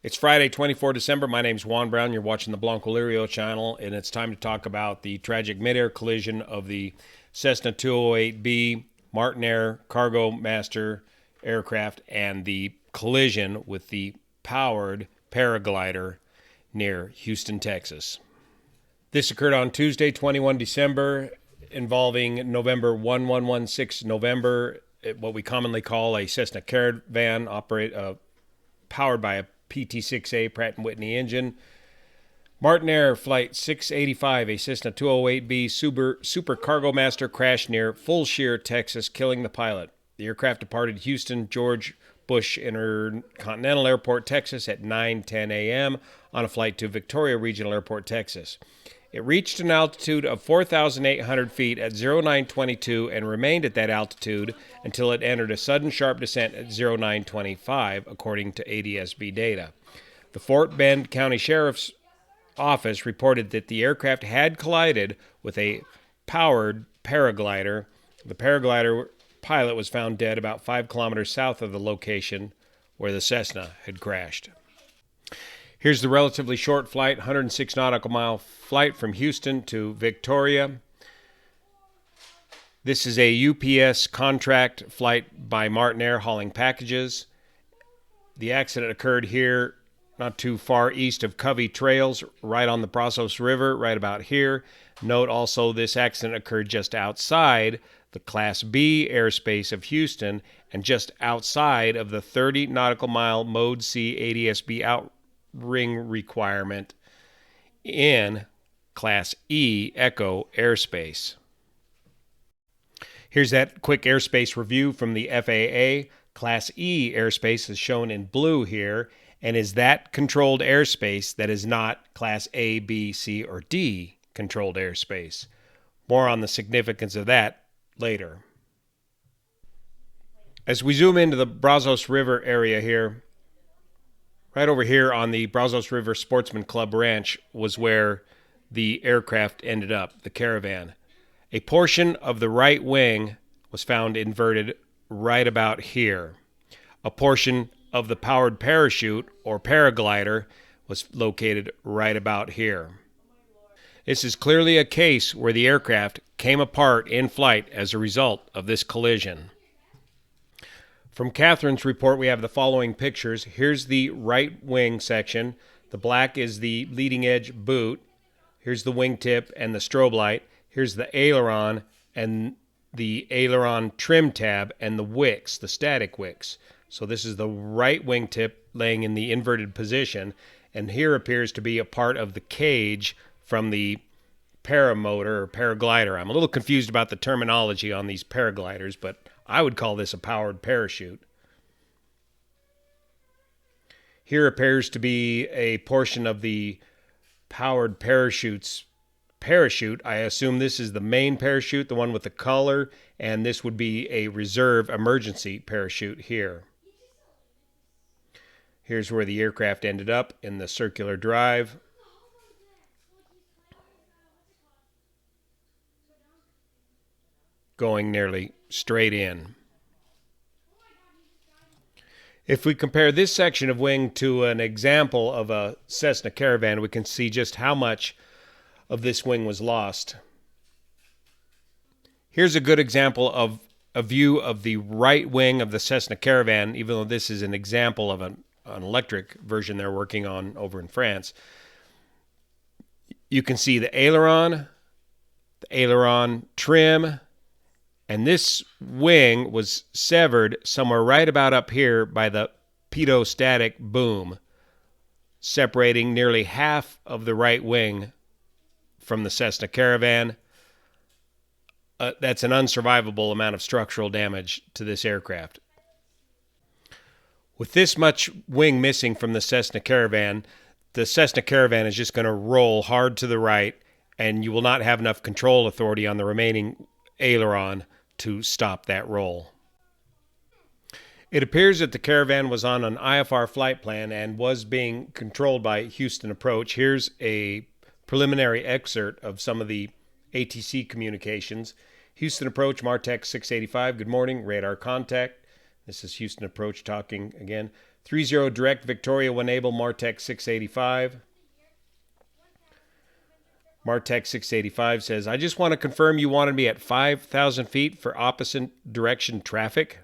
It's Friday, 24 December. My name's Juan Brown. You're watching the Blanco Lirio channel, and it's time to talk about the tragic mid-air collision of the Cessna 208B Martinaire Cargo Master aircraft and the collision with the powered Paraglider near Houston, Texas. This occurred on Tuesday, 21 December, involving November 1116 November, what we commonly call a Cessna Caravan, powered by a PT-6A Pratt & Whitney engine. Martinaire Flight 685, a Cessna 208B Super Cargo Master, crashed near Full Shear, Texas, killing the pilot. The aircraft departed Houston George Bush Intercontinental Airport, Texas at 9:10 a.m. on a flight to Victoria Regional Airport, Texas. It reached an altitude of 4,800 feet at 0922 and remained at that altitude until it entered a sudden sharp descent at 0925, according to ADSB data. The Fort Bend County Sheriff's Office reported that the aircraft had collided with a powered paraglider. The paraglider pilot was found dead about 5 kilometers south of the location where the Cessna had crashed. Here's the relatively short flight, 106 nautical mile flight from Houston to Victoria. This is a UPS contract flight by Martinaire hauling packages. The accident occurred here not too far east of Covey Trails, right on the Brazos River, right about here. Note also this accident occurred just outside the Class B airspace of Houston and just outside of the 30 nautical mile Mode C ADSB outring requirement in Class E Echo airspace. Here's that quick airspace review from the FAA. Class E airspace is shown in blue here and is that controlled airspace that is not Class A, B, C, or D controlled airspace. More on the significance of that later. As we zoom into the Brazos River area here, right over here on the Brazos River Sportsman Club Ranch was where the aircraft ended up, the Caravan. A portion of the right wing was found inverted right about here. A portion of the powered parachute or paraglider was located right about here. This is clearly a case where the aircraft came apart in flight as a result of this collision. From Catherine's report, we have the following pictures. Here's the right wing section. The black is the leading edge boot. Here's the wingtip and the strobe light. Here's the aileron and the aileron trim tab and the wicks, the static wicks. So this is the right wingtip laying in the inverted position, and here appears to be a part of the cage from the paramotor or paraglider. I'm a little confused about the terminology on these paragliders, but I would call this a powered parachute. Here appears to be a portion of the powered parachute. I assume this is the main parachute, the one with the color, and this would be a reserve emergency parachute here. Here's where the aircraft ended up in the circular drive. Going nearly straight in. If we compare this section of wing to an example of a Cessna Caravan, we can see just how much of this wing was lost. Here's a good example of a view of the right wing of the Cessna Caravan, even though this is an example of an electric version they're working on over in France. You can see the aileron trim, and this wing was severed somewhere right about up here by the pitot-static boom, separating nearly half of the right wing from the Cessna Caravan. That's an unsurvivable amount of structural damage to this aircraft. With this much wing missing from the Cessna Caravan is just going to roll hard to the right, and you will not have enough control authority on the remaining aileron to stop that roll. It appears that the Caravan was on an IFR flight plan and was being controlled by Houston Approach. Here's a preliminary excerpt of some of the ATC communications. Houston Approach, Martech 685, good morning, radar contact. This is Houston Approach talking again. 30 direct Victoria will enable Martech 685. Martech 685 says, I just want to confirm you wanted me at 5,000 feet for opposite direction traffic.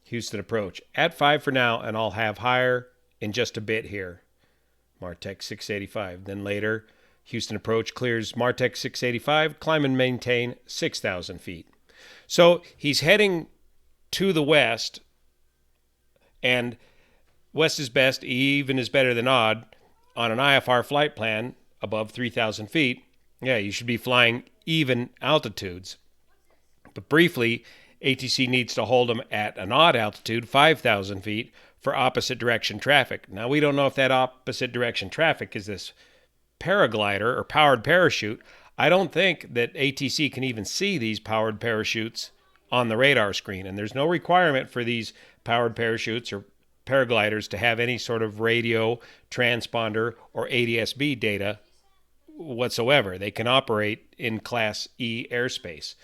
Houston approach. At 5 for now, and I'll have higher in just a bit here. Martech 685. Then later, Houston approach clears Martech 685. Climb and maintain 6,000 feet. So he's heading to the west, and west is best, even is better than odd, on an IFR flight plan above 3,000 feet. Yeah, you should be flying even altitudes. But briefly, ATC needs to hold them at an odd altitude, 5,000 feet, for opposite direction traffic. Now, we don't know if that opposite direction traffic is this paraglider or powered parachute. I don't think that ATC can even see these powered parachutes on the radar screen, and there's no requirement for these powered parachutes or paragliders to have any sort of radio, transponder, or ADSB data whatsoever. They can operate in Class E airspace.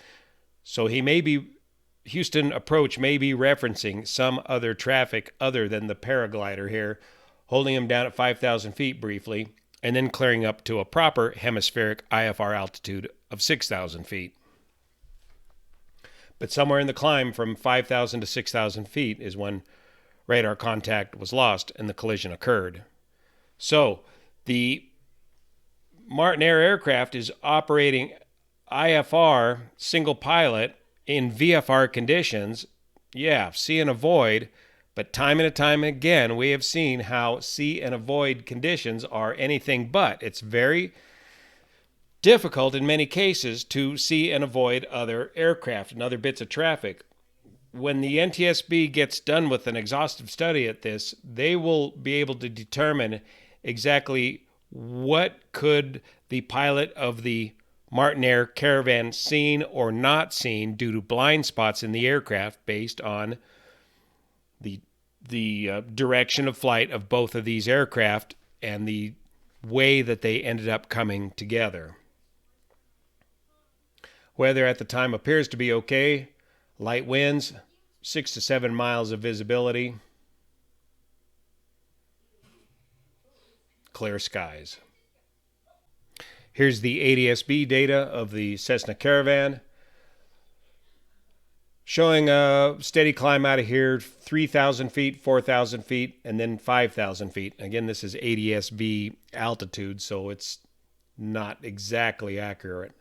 So Houston approach may be referencing some other traffic other than the paraglider here, holding him down at 5,000 feet briefly, and then clearing up to a proper hemispheric IFR altitude of 6,000 feet. But somewhere in the climb from 5,000 to 6,000 feet is when radar contact was lost and the collision occurred. So the Martinaire aircraft is operating IFR single pilot in VFR conditions. Yeah, see and avoid, but time and time again we have seen how see and avoid conditions are anything but. It's very difficult in many cases to see and avoid other aircraft and other bits of traffic. When the NTSB gets done with an exhaustive study at this, they will be able to determine exactly what could the pilot of the Martinaire Caravan seen or not seen due to blind spots in the aircraft based on the direction of flight of both of these aircraft and the way that they ended up coming together. Weather at the time appears to be okay. Light winds, 6 to 7 miles of visibility. Clear skies. Here's the ADSB data of the Cessna Caravan, showing a steady climb out of here, 3,000 feet, 4,000 feet, and then 5,000 feet. Again, this is ADSB altitude, so it's not exactly accurate.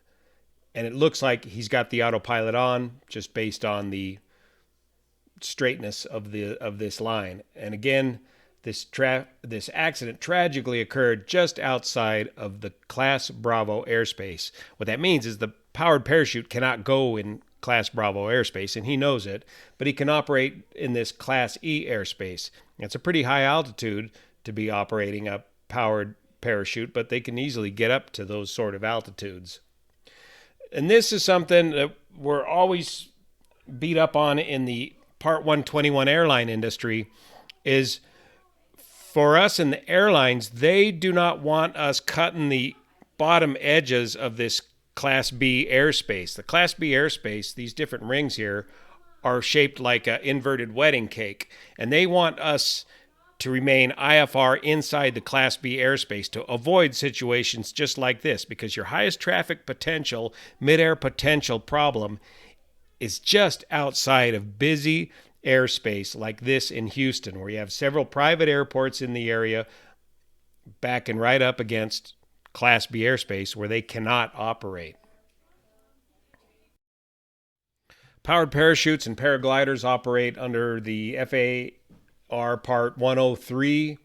And it looks like he's got the autopilot on, just based on the straightness of this line. And again, this accident tragically occurred just outside of the Class Bravo airspace. What that means is the powered parachute cannot go in Class Bravo airspace, and he knows it, but he can operate in this Class E airspace. It's a pretty high altitude to be operating a powered parachute, but they can easily get up to those sort of altitudes. And this is something that we're always beat up on in the Part 121 airline industry, is for us in the airlines, they do not want us cutting the bottom edges of this Class B airspace. The Class B airspace, these different rings here, are shaped like an inverted wedding cake, and they want us to remain IFR inside the Class B airspace to avoid situations just like this, because your highest traffic potential, mid-air potential problem is just outside of busy airspace like this in Houston, where you have several private airports in the area backing right up against Class B airspace where they cannot operate. Powered parachutes and paragliders operate under the FAR Part 103,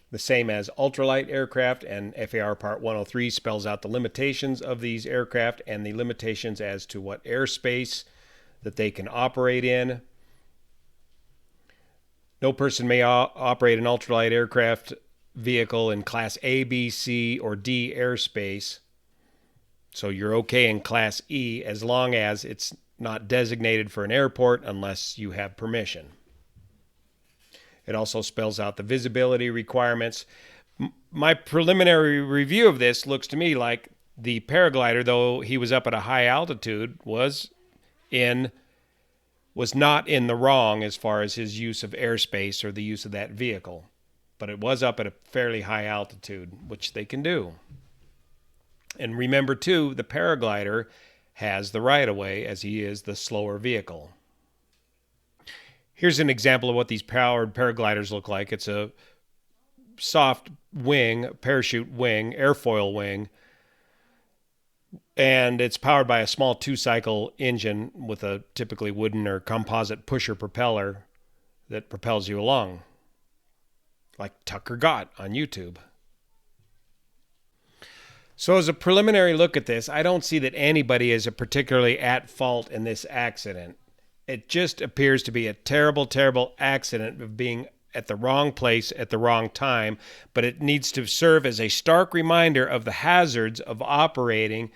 the same as ultralight aircraft, and FAR Part 103 spells out the limitations of these aircraft and the limitations as to what airspace that they can operate in. No person may operate an ultralight aircraft vehicle in Class A, B, C, or D airspace. So you're okay in Class E as long as it's not designated for an airport unless you have permission. It also spells out the visibility requirements. My preliminary review of this looks to me like the paraglider, though he was up at a high altitude, was in was not in the wrong as far as his use of airspace or the use of that vehicle. But it was up at a fairly high altitude, which they can do. And remember, too, the paraglider has the right-of-way as he is the slower vehicle. Here's an example of what these powered paragliders look like. It's a soft wing, parachute wing, airfoil wing, and it's powered by a small two-cycle engine with a typically wooden or composite pusher propeller that propels you along, like Tucker Got on YouTube. So as a preliminary look at this, I don't see that anybody is particularly at fault in this accident. It just appears to be a terrible, terrible accident of being at the wrong place at the wrong time, but it needs to serve as a stark reminder of the hazards of operating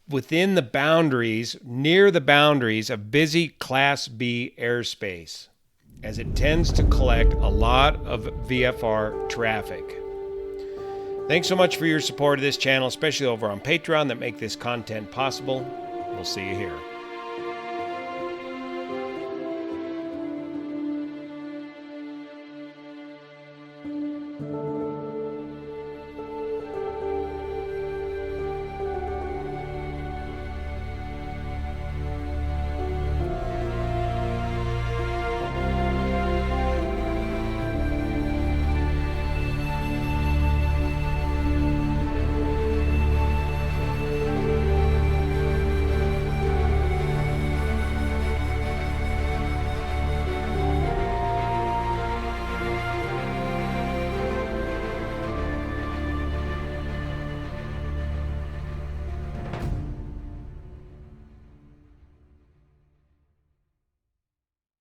within the boundaries, near the boundaries of busy Class B airspace, as it tends to collect a lot of VFR traffic. Thanks so much for your support of this channel, especially over on Patreon that make this content possible. We'll see you here.